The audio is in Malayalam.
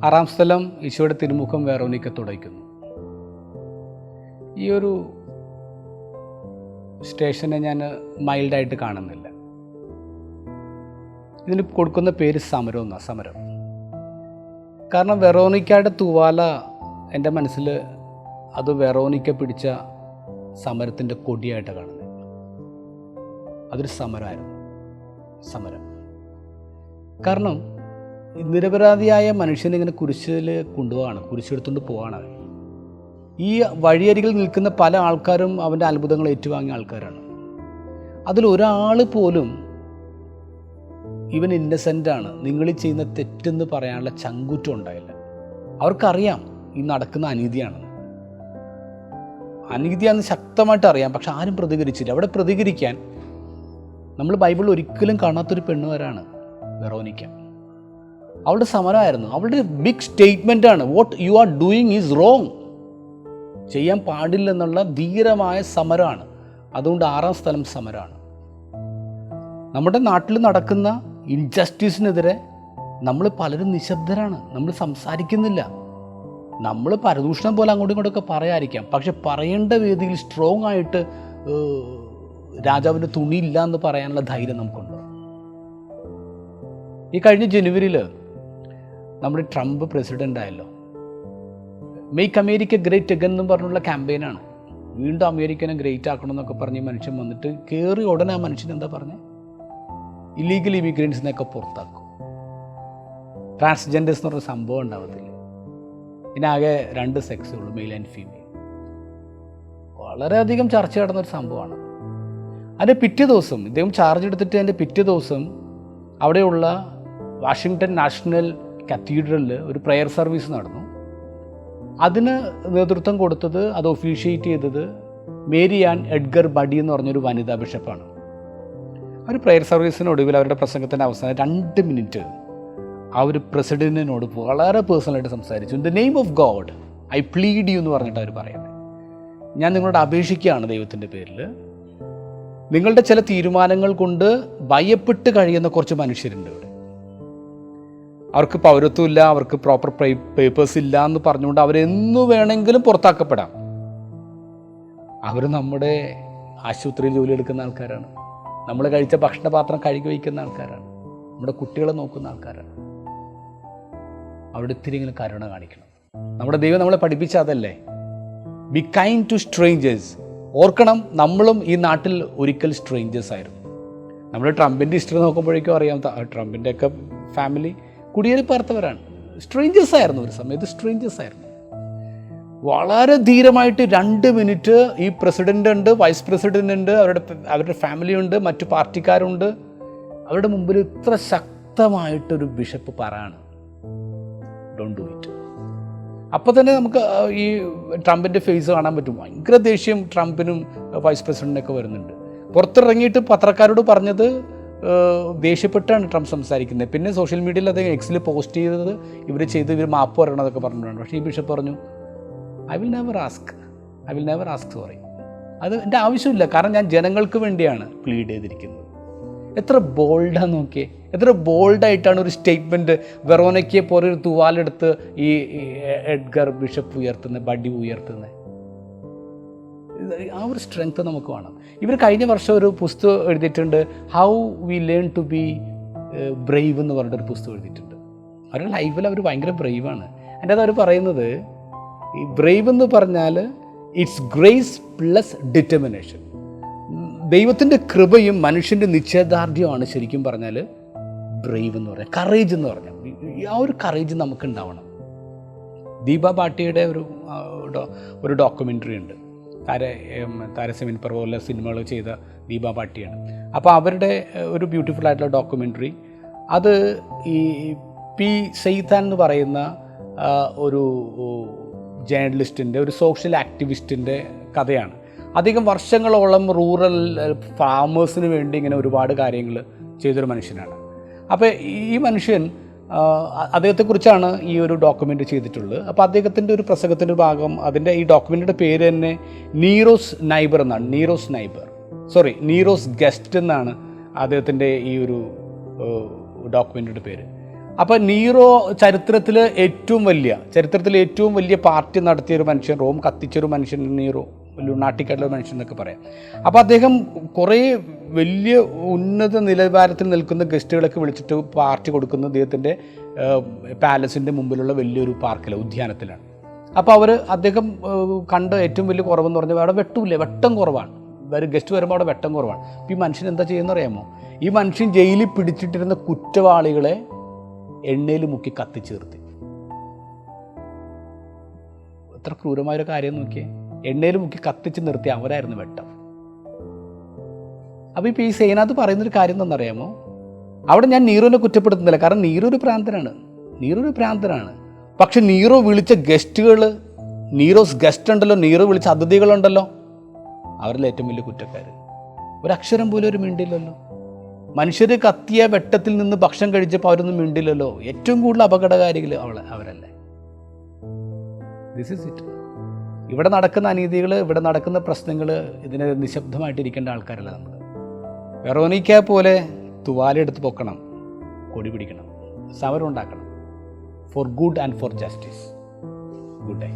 6-ാം സ്ഥലം ഈശോയുടെ തിരുമുഖം വെറോനിക്ക തുടയ്ക്കുന്നു. ഈ ഒരു സ്റ്റേഷനെ ഞാൻ മൈൽഡായിട്ട് കാണുന്നില്ല. ഇതിന് കൊടുക്കുന്ന പേര് സമരം എന്നാണ്. സമരം. കാരണം വെറോനിക്കയുടെ തൂവാല എൻ്റെ മനസ്സിൽ അത് വെറോനിക്ക പിടിച്ച സമരത്തിൻ്റെ കൊടിയായിട്ടാണ് കാണുന്നത്. അതൊരു സമരമായിരുന്നു. സമരം. കാരണം നിരപരാധിയായ മനുഷ്യനിങ്ങനെ കുരിശിൽ കൊണ്ടുപോവാണ്, കുരിശെടുത്തുകൊണ്ട് പോവാണ്. ഈ വഴിയരികിൽ നിൽക്കുന്ന പല ആൾക്കാരും അവൻ്റെ അത്ഭുതങ്ങൾ ഏറ്റുവാങ്ങിയ ആൾക്കാരാണ്. അതിലൊരാൾ പോലും ഇവൻ ഇന്നസെൻ്റാണ്, നിങ്ങൾ ഈ ചെയ്യുന്ന തെറ്റെന്ന് പറയാനുള്ള ചങ്കൂറ്റം ഉണ്ടായില്ല. അവർക്കറിയാം ഈ നടക്കുന്ന അനീതിയാണെന്ന്. അനീതിയാണെന്ന് ശക്തമായിട്ട് അറിയാം. പക്ഷെ ആരും പ്രതികരിച്ചില്ല. അവിടെ പ്രതികരിക്കാൻ നമ്മൾ ബൈബിളിൽ ഒരിക്കലും കാണാത്തൊരു പെണ്ണുകാരാണ് വെറോനിക്ക. അവളുടെ സമരമായിരുന്നു. അവളുടെ ബിഗ് സ്റ്റേറ്റ്മെൻ്റാണ്, what you are doing is wrong. ചെയ്യാൻ പാടില്ലെന്നുള്ള ധീരമായ സമരമാണ്. അതുകൊണ്ട് 6-ാം സ്ഥലം സമരമാണ്. നമ്മുടെ നാട്ടിൽ നടക്കുന്ന ഇൻജസ്റ്റിസിനെതിരെ നമ്മൾ പലരും നിശബ്ദരാണ്. നമ്മൾ സംസാരിക്കുന്നില്ല. നമ്മൾ പരദൂഷണം പോലെ അങ്ങോട്ടും ഇങ്ങോട്ടൊക്കെ പറയാതിരിക്കാം. പക്ഷെ പറയേണ്ട വേദിയിൽ സ്ട്രോങ് ആയിട്ട് രാജാവിൻ്റെ തുണിയില്ല എന്ന് പറയാനുള്ള ധൈര്യം നമുക്കുണ്ട്. ഈ കഴിഞ്ഞ ജനുവരിയിൽ നമ്മുടെ ട്രംപ് പ്രസിഡൻ്റ് ആയല്ലോ. മേക്ക് അമേരിക്ക ഗ്രേറ്റ് അഗൻ എന്ന് പറഞ്ഞുള്ള ക്യാമ്പയിനാണ്. വീണ്ടും അമേരിക്കനെ ഗ്രേറ്റ് ആക്കണം എന്നൊക്കെ പറഞ്ഞ് മനുഷ്യൻ വന്നിട്ട് കയറി ഉടനെ ആ മനുഷ്യൻ എന്താ പറഞ്ഞത്? ഇല്ലീഗൽ ഇമിഗ്രൻസിനെയൊക്കെ പുറത്താക്കും. ട്രാൻസ്ജെൻഡേഴ്സ് എന്ന് പറഞ്ഞ സംഭവം ഉണ്ടാവത്തില്ല. ഇതിനാകെ 2 സെക്സേ ഉള്ളൂ, മെയിൽ ആൻഡ് ഫീമെയിൽ. വളരെയധികം ചർച്ച നടന്നൊരു സംഭവമാണ്. അതിൻ്റെ പിറ്റേ ദിവസം ഇദ്ദേഹം ചാർജ് എടുത്തിട്ട് അതിൻ്റെ പിറ്റേ ദിവസം അവിടെയുള്ള വാഷിങ്ടൺ നാഷണൽ കത്തീഡ്രലിൽ ഒരു പ്രെയർ സർവീസ് നടന്നു. അതിന് നേതൃത്വം കൊടുത്തത്, അത് ഒഫീഷ്യേറ്റ് ചെയ്തത് മേരി ആൻ എഡ്ഗർ ബഡി എന്ന് പറഞ്ഞൊരു വനിതാ ബിഷപ്പാണ്. ഒരു പ്രെയർ സർവീസിനൊടുവിൽ അവരുടെ പ്രസംഗത്തിൻ്റെ അവസാനം 2 മിനിറ്റ് അവർ പ്രസിഡൻറ്റിനോട് വളരെ പേഴ്സണലായിട്ട് സംസാരിച്ചു. In the name of God I plead you എന്ന് പറഞ്ഞിട്ട് അവർ പറയുന്നത്, ഞാൻ നിങ്ങളോട് അപേക്ഷിക്കുകയാണ് ദൈവത്തിൻ്റെ പേരിൽ, നിങ്ങളുടെ ചില തീരുമാനങ്ങൾ കൊണ്ട് ഭയപ്പെട്ട് കഴിയുന്ന കുറച്ച് മനുഷ്യരുണ്ട് ഇവിടെ. അവർക്ക് പൗരത്വമില്ല, അവർക്ക് പ്രോപ്പർ പേപ്പേഴ്സ് ഇല്ല എന്ന് പറഞ്ഞുകൊണ്ട് അവരെന്നു വേണമെങ്കിലും പുറത്താക്കപ്പെടാം. അവർ നമ്മുടെ ആശുപത്രിയിൽ ജോലി എടുക്കുന്ന ആൾക്കാരാണ്. നമ്മൾ കഴിച്ച ഭക്ഷണപാത്രം കഴുകി വയ്ക്കുന്ന ആൾക്കാരാണ്. നമ്മുടെ കുട്ടികളെ നോക്കുന്ന ആൾക്കാരാണ്. അവിടെ ഇത്തിരിയെങ്കിലും കരുണ കാണിക്കണം. നമ്മുടെ ദൈവം നമ്മളെ പഠിപ്പിച്ച അതല്ലേ, ബി കൈൻഡ് ടു സ്ട്രേഞ്ചേഴ്സ്. ഓർക്കണം, നമ്മളും ഈ നാട്ടിൽ ഒരിക്കൽ സ്ട്രേഞ്ചേഴ്സ് ആയിരുന്നു. നമ്മൾ ട്രംപിൻ്റെ ഹിസ്റ്ററി നോക്കുമ്പോഴേക്കും അറിയാം, ട്രംപിൻ്റെയൊക്കെ ഫാമിലി കുടിയേറി പാർത്തവരാണ്. സ്ട്രേഞ്ചേഴ്സ് ആയിരുന്നു, ഒരു സമയത്ത് സ്ട്രേഞ്ചേഴ്സ് ആയിരുന്നു. വളരെ ധീരമായിട്ട് 2 മിനിറ്റ് ഈ പ്രസിഡൻ്റ് ഉണ്ട്, വൈസ് പ്രസിഡൻ്റ് ഉണ്ട്, അവരുടെ ഫാമിലി ഉണ്ട്, മറ്റു പാർട്ടിക്കാരുണ്ട്. അവരുടെ മുമ്പിൽ ഇത്ര ശക്തമായിട്ടൊരു ബിഷപ്പ് പറയാണ്, ഡോണ്ട് ഡു ഇറ്റ്. അപ്പോൾ തന്നെ നമുക്ക് ഈ ട്രംപിൻ്റെ ഫേസ് കാണാൻ പറ്റും. ഭയങ്കര ദേഷ്യം ട്രംപിനും വൈസ് പ്രസിഡൻറ്റിനൊക്കെ വരുന്നുണ്ട്. പുറത്തിറങ്ങിയിട്ട് പത്രക്കാരോട് പറഞ്ഞത് ദേഷ്യപ്പെട്ടാണ് ട്രംപ് സംസാരിക്കുന്നത്. പിന്നെ സോഷ്യൽ മീഡിയയിൽ അത് എക്സിൽ പോസ്റ്റ് ചെയ്തത് ഇവർ മാപ്പ് പറയണതൊക്കെ പറഞ്ഞിട്ടുണ്ട്. പക്ഷേ ഈ ബിഷപ്പ് പറഞ്ഞു, I will never ask sorry. അത് എൻ്റെ ആവശ്യമില്ല, കാരണം ഞാൻ ജനങ്ങൾക്ക് വേണ്ടിയാണ് പ്ലീഡ് ചെയ്തിരിക്കുന്നത്. എത്ര ബോൾഡാന്ന് നോക്കിയേ, എത്ര ബോൾഡായിട്ടാണ് ഒരു സ്റ്റേറ്റ്മെൻറ്റ് വെറോനിക്കയെ പോലെ ഒരു തൂവാലെടുത്ത് ഈ എഡ്ഗർ ബിഷപ്പ് ഉയർത്തുന്നത്, ബഡി ഉയർത്തുന്നത്. ആ ഒരു സ്ട്രെങ്ത് നമുക്ക് വേണം. ഇവർ കഴിഞ്ഞ വർഷം ഒരു പുസ്തകം എഴുതിയിട്ടുണ്ട്, how we learn to be brave എന്ന് പറഞ്ഞിട്ടൊരു പുസ്തകം എഴുതിയിട്ടുണ്ട്. അവരുടെ ലൈഫിൽ അവർ ഭയങ്കര ബ്രേവാണ്. അതിൻ്റെ അത് അവർ പറയുന്നത്, ഈ ബ്രേവ് എന്ന് പറഞ്ഞാൽ ഇറ്റ്സ് ഗ്രേസ് പ്ലസ് ഡിറ്റർമിനേഷൻ. ദൈവത്തിൻ്റെ കൃപയും മനുഷ്യൻ്റെ നിശ്ചയദാർഢ്യമാണ് ശരിക്കും പറഞ്ഞാൽ ബ്രേവ് എന്ന് പറഞ്ഞാൽ, കറേജ് എന്ന് പറഞ്ഞാൽ. ആ ഒരു കറേജ് നമുക്ക് ഉണ്ടാവണം. ദീപ ഭാട്ടിയുടെ ഒരു ഡോക്യുമെൻ്ററി ഉണ്ട്, താരസെമിൻ പർ പോലെ സിനിമകൾ ചെയ്ത ദീപ ഭാട്ടിയാണ്. അപ്പോൾ അവരുടെ ഒരു ബ്യൂട്ടിഫുൾ ആയിട്ടുള്ള ഡോക്യുമെൻ്ററി, അത് ഈ പി സെയ്താൻ എന്ന് പറയുന്ന ഒരു ജേർണലിസ്റ്റിൻ്റെ, ഒരു സോഷ്യൽ ആക്ടിവിസ്റ്റിൻ്റെ കഥയാണ്. അധികം വർഷങ്ങളോളം റൂറൽ ഫാമേഴ്സിന് വേണ്ടി ഇങ്ങനെ ഒരുപാട് കാര്യങ്ങൾ ചെയ്തൊരു മനുഷ്യനാണ്. അപ്പോൾ ഈ മനുഷ്യൻ, അദ്ദേഹത്തെക്കുറിച്ചാണ് ഈ ഒരു ഡോക്യുമെൻ്റ് ചെയ്തിട്ടുള്ളത്. അപ്പോൾ അദ്ദേഹത്തിൻ്റെ ഒരു പ്രസംഗത്തിൻ്റെ ഭാഗം, അതിൻ്റെ ഈ ഡോക്യുമെൻ്റിൻ്റെ പേര് തന്നെ നീറോസ് നൈബർ എന്നാണ്. നീറോസ് ഗസ്റ്റ് എന്നാണ് അദ്ദേഹത്തിൻ്റെ ഈ ഒരു ഡോക്യുമെൻ്റിൻ്റെ പേര്. അപ്പോൾ നീറോ ചരിത്രത്തിൽ ഏറ്റവും വലിയ പാർട്ടി നടത്തിയൊരു മനുഷ്യൻ, റോം കത്തിച്ചൊരു മനുഷ്യൻ നീറോ, ലുണാട്ടിക്കായിട്ടുള്ള മനുഷ്യൻ എന്നൊക്കെ പറയാം. അപ്പോൾ അദ്ദേഹം കുറേ വലിയ ഉന്നത നിലവാരത്തിൽ നിൽക്കുന്ന ഗസ്റ്റുകളൊക്കെ വിളിച്ചിട്ട് പാർട്ടി കൊടുക്കുന്നത് അദ്ദേഹത്തിൻ്റെ പാലസിൻ്റെ മുമ്പിലുള്ള വലിയൊരു പാർക്കിലാണ്, ഉദ്യാനത്തിലാണ്. അപ്പോൾ അദ്ദേഹം കണ്ട ഏറ്റവും വലിയ കുറവെന്ന് പറഞ്ഞാൽ അവിടെ വെട്ടം കുറവാണ്. ഗസ്റ്റ് വരുമ്പോൾ അവിടെ വെട്ടം കുറവാണ്. അപ്പോൾ ഈ മനുഷ്യൻ എന്താ ചെയ്യുന്നത് അറിയാമോ? ഈ മനുഷ്യൻ ജയിലിൽ പിടിച്ചിട്ടിരുന്ന കുറ്റവാളികളെ എണ്ണയിൽ മുക്കി കത്തിച്ചു നിർത്തി. എത്ര ക്രൂരമായൊരു കാര്യം നോക്കിയേ. എണ്ണയിൽ മുക്കി കത്തിച്ച് നിർത്തി അവരായിരുന്നു വെട്ടം. അപ്പോൾ ഇപ്പോൾ ഈ സേനാത്ത് പറയുന്നൊരു കാര്യം എന്താണെന്നറിയാമോ? അവിടെ ഞാൻ നീറോനെ കുറ്റപ്പെടുത്തുന്നില്ല, കാരണം നീറോ ഒരു ഭ്രാന്തനാണ്. പക്ഷെ നീറോ വിളിച്ച ഗസ്റ്റുകൾ, നീറോസ് ഗസ്റ്റ് ഉണ്ടല്ലോ, നീറോ വിളിച്ച അതിഥികളുണ്ടല്ലോ, അവരിൽ ഏറ്റവും വലിയ കുറ്റക്കാർ. ഒരക്ഷരം പോലും ഒരു മിണ്ടില്ലല്ലോ. മനുഷ്യർ കത്തിയ വെട്ടത്തിൽ നിന്ന് ഭക്ഷണം കഴിച്ചപ്പോൾ അവരൊന്നും മിണ്ടില്ലല്ലോ. ഏറ്റവും കൂടുതൽ അപകടകാരികൾ അവരല്ലേ. This is it. ഇവിടെ നടക്കുന്ന അനീതികൾ, ഇവിടെ നടക്കുന്ന പ്രശ്നങ്ങൾ, ഇതിന് നിശബ്ദമായിട്ടിരിക്കേണ്ട ആൾക്കാരല്ല നമ്മൾ. വെറോനിക്ക പോലെ തുവാലെടുത്ത് പൊക്കണം, കൊടി പിടിക്കണം, സമരം ഉണ്ടാക്കണം. Four good and four justice. Good day.